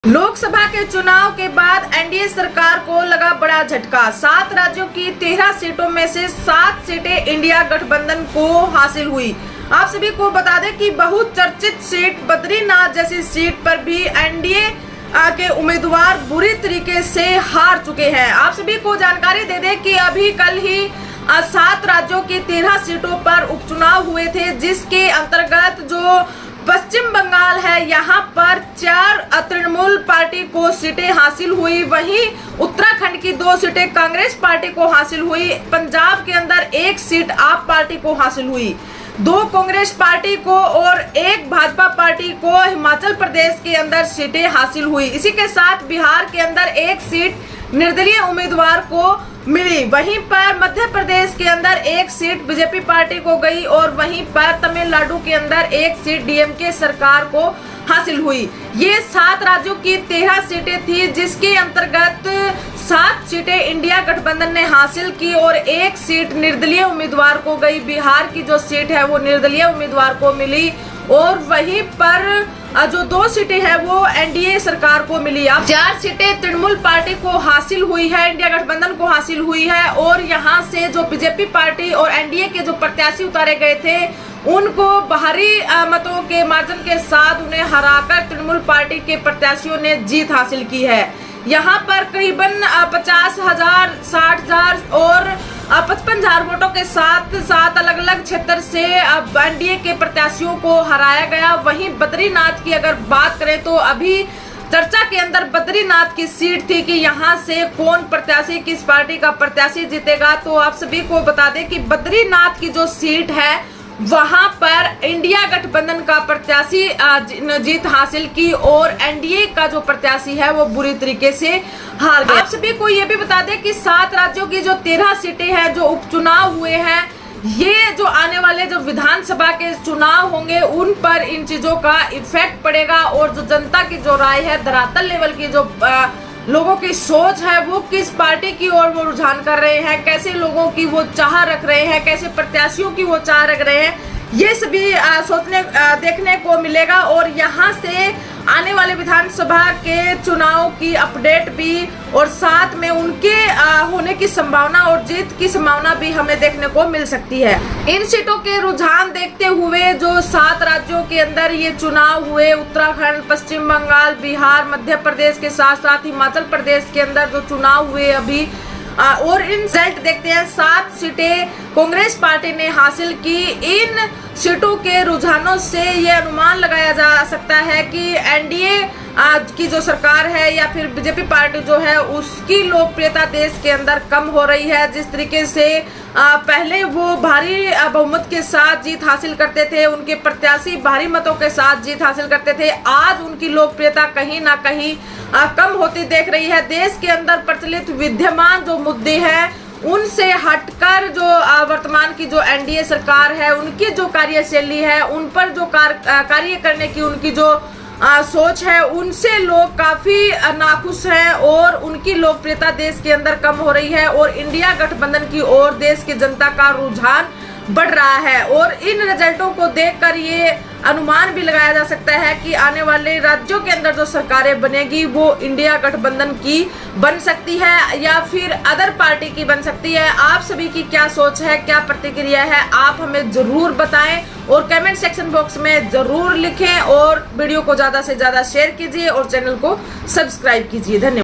लोकसभा के चुनाव के बाद एनडीए सरकार को लगा बड़ा झटका। 7 राज्यों की 13 सीटों में से 7 सीटें इंडिया गठबंधन को हासिल हुई। आप सभी को बता दें कि बहुचर्चित सीट बद्रीनाथ जैसी सीट पर भी एनडीए के उम्मीदवार बुरी तरीके से हार चुके हैं। आप सभी को जानकारी दे दें कि अभी कल ही 7 राज्यों की 13 सीटों पर उपचुनाव हुए थे, जिसके अंतर्गत जो पश्चिम बंगाल है यहाँ पर 4 तृणमूल पार्टी को सीटें हासिल हुई। वहीं उत्तराखंड की 2 सीटें कांग्रेस पार्टी को हासिल हुई। पंजाब के अंदर 1 सीट आप पार्टी को हासिल हुई, 2 कांग्रेस पार्टी को और 1 भाजपा पार्टी को हिमाचल प्रदेश के अंदर सीटें हासिल हुई। इसी के साथ बिहार के अंदर 1 सीट निर्दलीय उम्मीदवार को मिली। वहीं पर मध्य प्रदेश के अंदर 1 सीट बीजेपी पार्टी को गई और वहीं पर तमिलनाडु के अंदर 1 सीट डीएमके सरकार को हासिल हुई। ये 7 राज्यों की 13 सीटें थी, जिसके अंतर्गत 7 सीटें इंडिया गठबंधन ने हासिल की और 1 सीट निर्दलीय उम्मीदवार को गई। बिहार की जो सीट है वो निर्दलीय उम्मीदवार को मिली और वहीं पर जो 2 सीटें हैं वो एनडीए सरकार को मिली। अब 4 सीटें तृणमूल पार्टी को हासिल हुई है, इंडिया गठबंधन को हासिल हुई है और यहाँ से जो बीजेपी पार्टी और एनडीए के जो प्रत्याशी उतारे गए थे उनको बाहरी मतों के मार्जिन के साथ उन्हें हराकर तृणमूल पार्टी के प्रत्याशियों ने जीत हासिल की है। यहाँ पर करीबन 50,000, 60,000 और 55,000 वोटों के साथ 7 अलग अलग क्षेत्र से एनडीए के प्रत्याशियों को हराया गया। वहीं बद्रीनाथ की अगर बात करें तो अभी चर्चा के अंदर बद्रीनाथ की सीट थी कि यहाँ से कौन प्रत्याशी, किस पार्टी का प्रत्याशी जीतेगा। तो आप सभी को बता दें कि बद्रीनाथ की जो सीट है वहां पर इंडिया गठबंधन का प्रत्याशी जीत हासिल की और एनडीए का जो प्रत्याशी है वो बुरी तरीके से हार गया। आप सभी को ये भी बता दें कि 7 राज्यों की जो 13 सीटें हैं जो उपचुनाव हुए हैं, ये जो आने वाले जो विधानसभा के चुनाव होंगे उन पर इन चीजों का इफेक्ट पड़ेगा और जो जनता की जो राय है, धरातल लेवल की जो लोगों की सोच है, वो किस पार्टी की ओर वो रुझान कर रहे हैं, कैसे लोगों की वो चाह रख रहे हैं, कैसे प्रत्याशियों की वो चाह रख रहे हैं, ये सभी देखने को मिलेगा। और यहाँ से आने वाले विधानसभा के चुनाव की अपडेट भी और साथ में उनके होने की संभावना और जीत की संभावना भी हमें देखने को मिल सकती है। इन सीटों के रुझान देखते हुए जो 7 राज्यों के अंदर ये चुनाव हुए, उत्तराखंड, पश्चिम बंगाल, बिहार, मध्य प्रदेश के साथ साथ हिमाचल प्रदेश के अंदर जो चुनाव हुए अभी और इन रिजल्ट देखते हैं। 7 सीटें कांग्रेस पार्टी ने हासिल की। इन सीटों के रुझानों से ये अनुमान लगाया जा सकता है कि एनडीए की जो सरकार है या फिर बीजेपी पार्टी जो है उसकी लोकप्रियता देश के अंदर कम हो रही है। जिस तरीके से पहले वो भारी बहुमत के साथ जीत हासिल करते थे, उनके प्रत्याशी भारी मतों के साथ जीत हासिल करते थे, आज उनकी लोकप्रियता कहीं ना कहीं कम होती देख रही है। देश के अंदर प्रचलित विद्यमान जो मुद्दे हैं उनसे हटकर जो वर्तमान की जो एनडीए सरकार है उनकी जो कार्यशैली है, उन पर जो कार्य करने की उनकी जो सोच है, उनसे लोग काफी नाखुश हैं और उनकी लोकप्रियता देश के अंदर कम हो रही है और इंडिया गठबंधन की ओर देश की जनता का रुझान बढ़ रहा है। और इन रिजल्टों को देखकर ये अनुमान भी लगाया जा सकता है कि आने वाले राज्यों के अंदर जो सरकारें बनेगी वो इंडिया गठबंधन की बन सकती है या फिर अदर पार्टी की बन सकती है। आप सभी की क्या सोच है, क्या प्रतिक्रिया है, आप हमें जरूर बताएं और कमेंट सेक्शन बॉक्स में जरूर लिखें और वीडियो को ज्यादा से ज्यादा शेयर कीजिए और चैनल को सब्सक्राइब कीजिए। धन्यवाद।